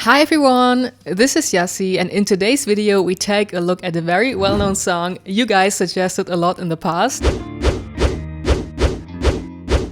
Hi everyone, this is Jassy, and in today's video we take a look at a very well-known song you guys suggested a lot in the past.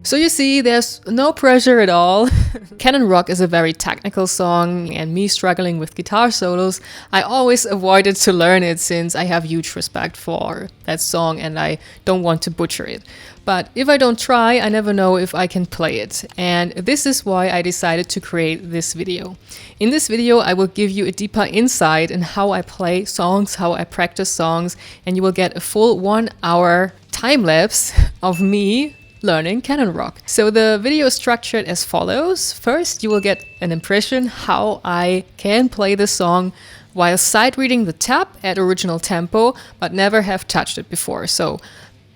So you see, there's no pressure at all. Canon Rock is a very technical song, and me struggling with guitar solos, I always avoided to learn it since I have huge respect for that song and I don't want to butcher it. But if I don't try, I never know if I can play it. And this is why I decided to create this video. In this video, I will give you a deeper insight in how I play songs, how I practice songs, and you will get a full 1 hour time lapse of me learning Canon Rock. So the video is structured as follows. First, you will get an impression how I can play the song while sight reading the tab at original tempo, but never have touched it before. So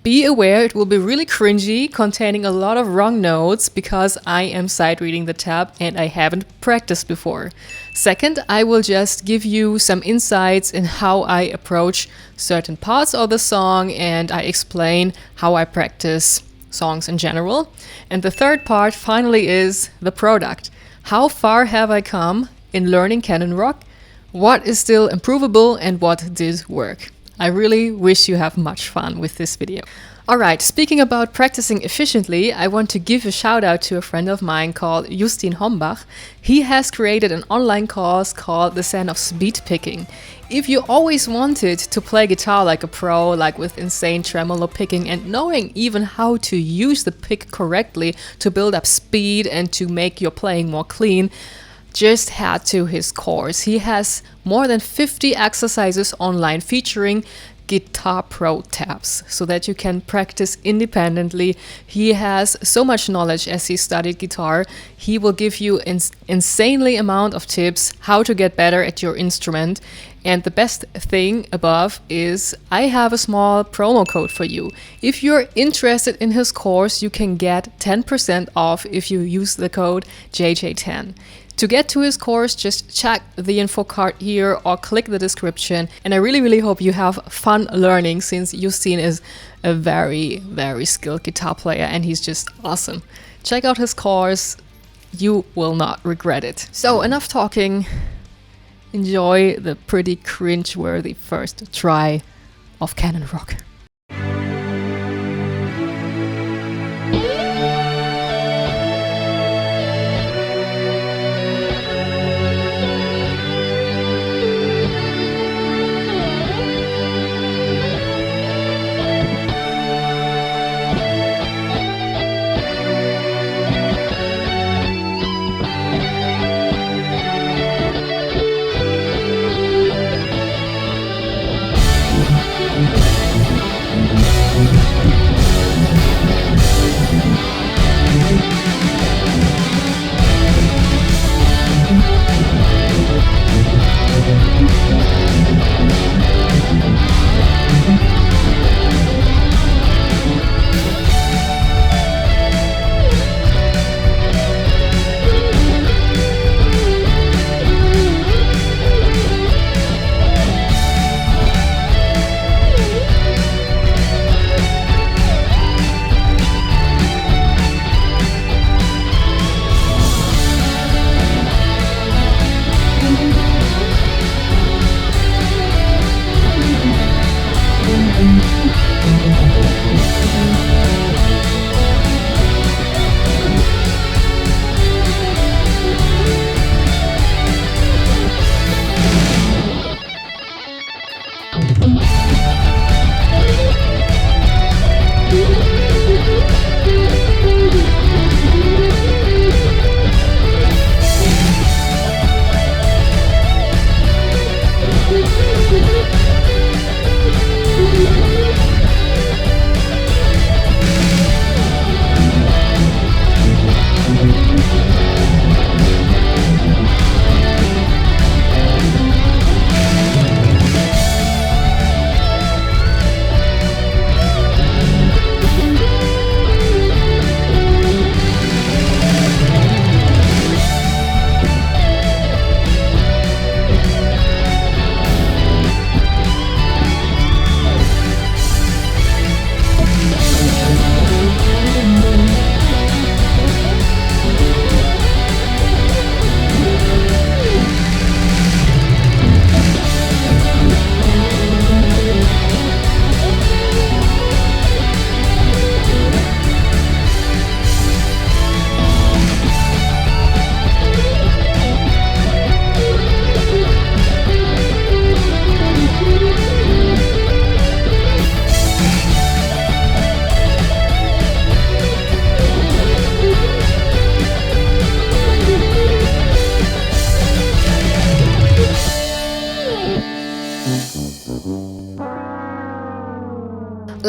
be aware it will be really cringy, containing a lot of wrong notes because I am sight reading the tab and I haven't practiced before. Second, I will just give you some insights in how I approach certain parts of the song and I explain how I practice songs in general. And the third part finally is the product. How far have I come in learning Canon Rock? What is still improvable and what did work? I really wish you have much fun with this video. Alright, speaking about practicing efficiently, I want to give a shout out to a friend of mine called Justin Hombach. He has created an online course called the Zen Of Speedpicking. If you always wanted to play guitar like a pro, like with insane tremolo picking and knowing even how to use the pick correctly to build up speed and to make your playing more clean, just head to his course. He has more than 50 exercises online featuring guitar pro tabs so that you can practice independently. He has so much knowledge as he studied guitar. He will give you insanely amount of tips how to get better at your instrument. And the best thing above is I have a small promo code for you. If you're interested in his course, you can get 10% off if you use the code JJ10. To get to his course, just check the info card here or click the description. And I really hope you have fun learning since Justin is a very skilled guitar player and he's just awesome. Check out his course. You will not regret it. So enough talking. Enjoy the pretty cringe-worthy first try of Canon Rock.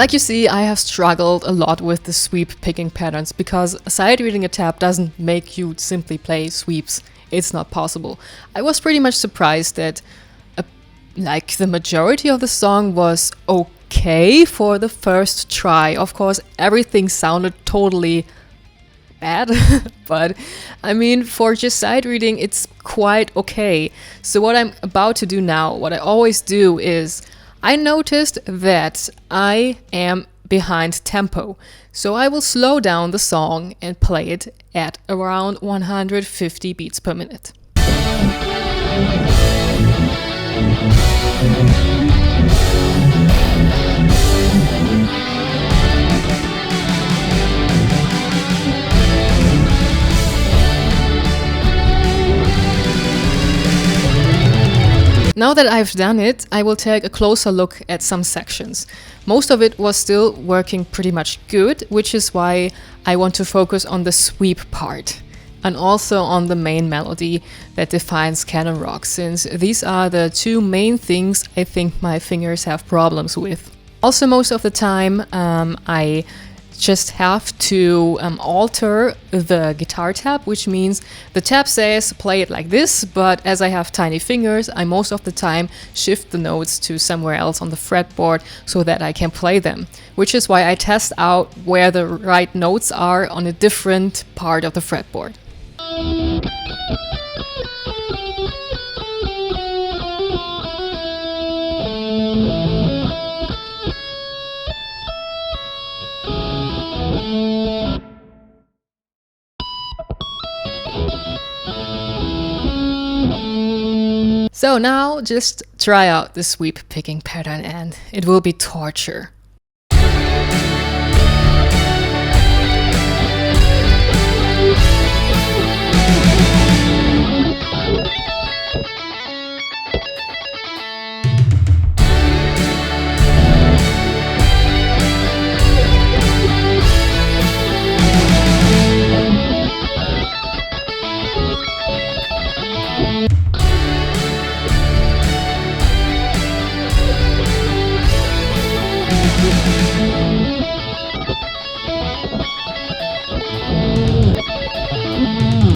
Like you see, I have struggled a lot with the sweep picking patterns because side reading a tab doesn't make you simply play sweeps. It's not possible. I was pretty much surprised that like the majority of the song was okay for the first try. Of course, everything sounded totally bad, but I mean, for just side reading, it's quite okay. So what I'm about to do now, what I always do is, I noticed that I am behind tempo. So I will slow down the song and play it at around 150 beats per minute. Now that I've done it, I will take a closer look at some sections. Most of it was still working pretty much good, which is why I want to focus on the sweep part and also on the main melody that defines Canon Rock, since these are the two main things I think my fingers have problems with. Also, most of the time I just have to alter the guitar tab, which means the tab says play it like this, but as I have tiny fingers, I most of the time shift the notes to somewhere else on the fretboard so that I can play them, which is why I test out where the right notes are on a different part of the fretboard. So now just try out the sweep picking pattern and it will be torture.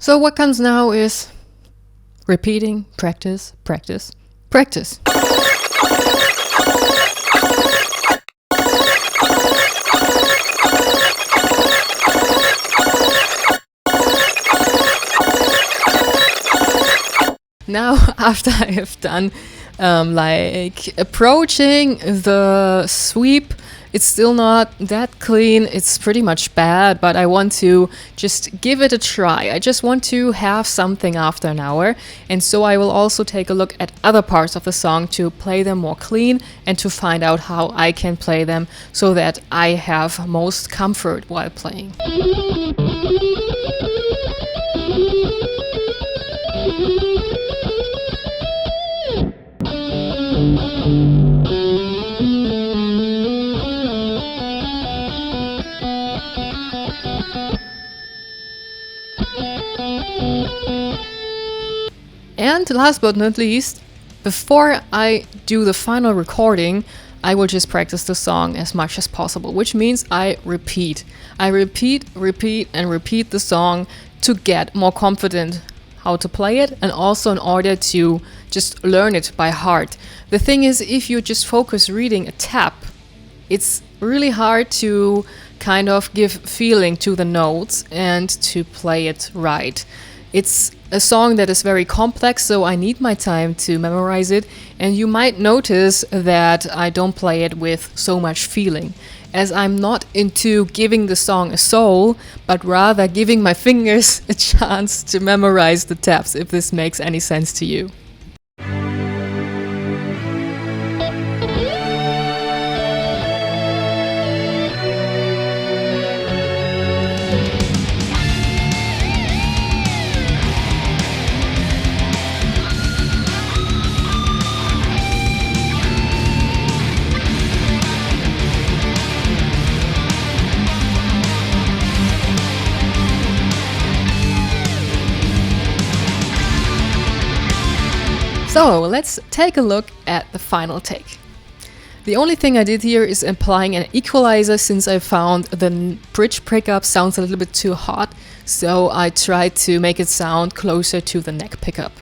So what comes now is repeating, practice, practice, practice. Now, after I have done like approaching the sweep, it's still not that clean, it's pretty much bad, but I want to just give it a try. I just want to have something after an hour, and so I will also take a look at other parts of the song to play them more clean and to find out how I can play them so that I have most comfort while playing. And last but not least, before I do the final recording, I will just practice the song as much as possible, which means I repeat. I repeat, and repeat the song to get more confident how to play it, and also in order to just learn it by heart. The thing is, if you just focus reading a tab, it's really hard to kind of give feeling to the notes and to play it right. It's a song that is very complex, so I need my time to memorize it, and you might notice that I don't play it with so much feeling, as I'm not into giving the song a soul, but rather giving my fingers a chance to memorize the tabs, if this makes any sense to you. So let's take a look at the final take. The only thing I did here is applying an equalizer, since I found the bridge pickup sounds a little bit too hot, so I tried to make it sound closer to the neck pickup.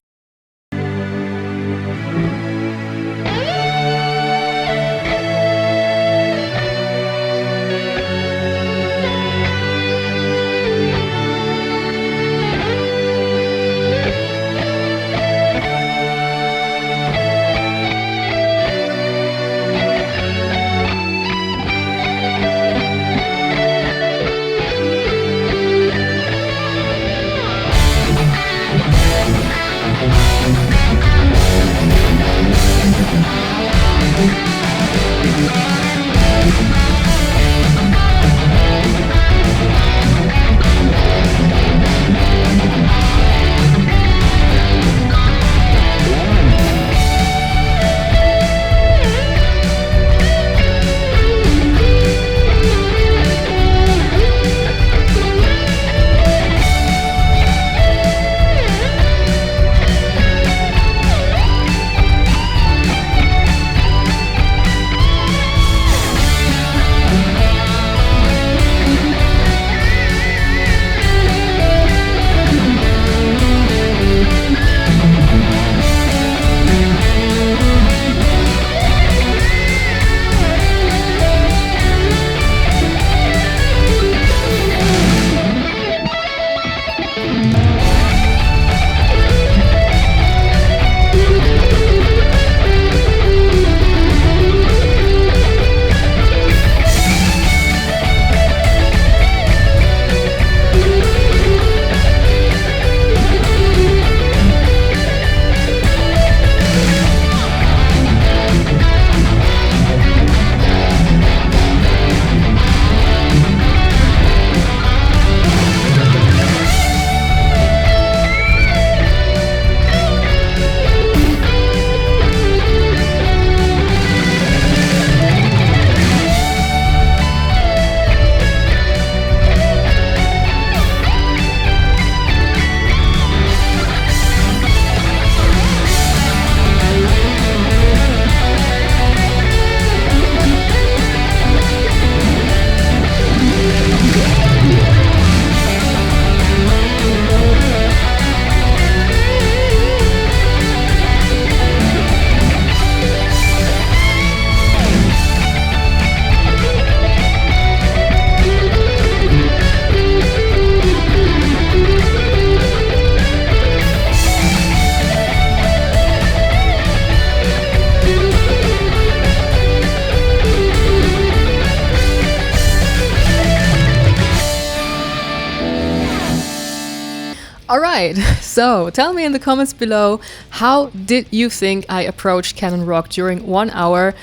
Alright, so tell me in the comments below, how did you think I approached Canon Rock during 1 hour?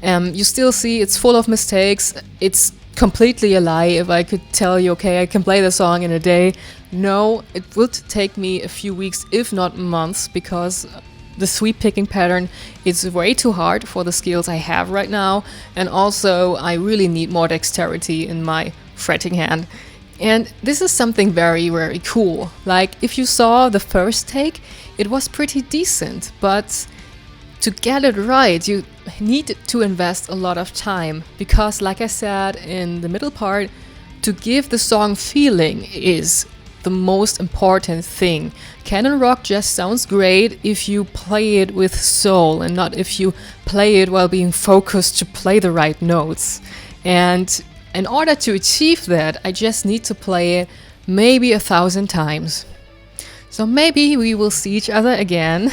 You still see it's full of mistakes. It's completely a lie if I could tell you, okay, I can play the song in a day. No, it would take me a few weeks, if not months, because the sweep picking pattern is way too hard for the skills I have right now, and also I really need more dexterity in my fretting hand. And this is something very, very cool. Like, if you saw the first take, it was pretty decent, but to get it right, you need to invest a lot of time, because like I said in the middle part, to give the song feeling is the most important thing. Canon Rock just sounds great if you play it with soul and not if you play it while being focused to play the right notes. And in order to achieve that, I just need to play it maybe 1,000 times. So maybe we will see each other again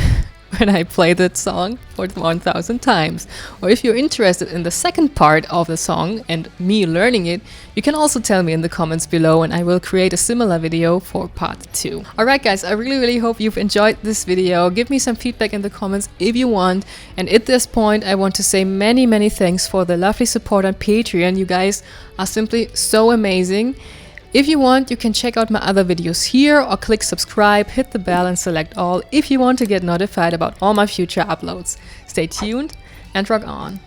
when I play that song for 1,000 times. Or if you're interested in the second part of the song and me learning it, you can also tell me in the comments below and I will create a similar video for part 2. Alright guys, I really hope you've enjoyed this video. Give me some feedback in the comments if you want. And at this point I want to say many thanks for the lovely support on Patreon. You guys are simply so amazing. If you want, you can check out my other videos here or click subscribe, hit the bell and select all if you want to get notified about all my future uploads. Stay tuned and rock on!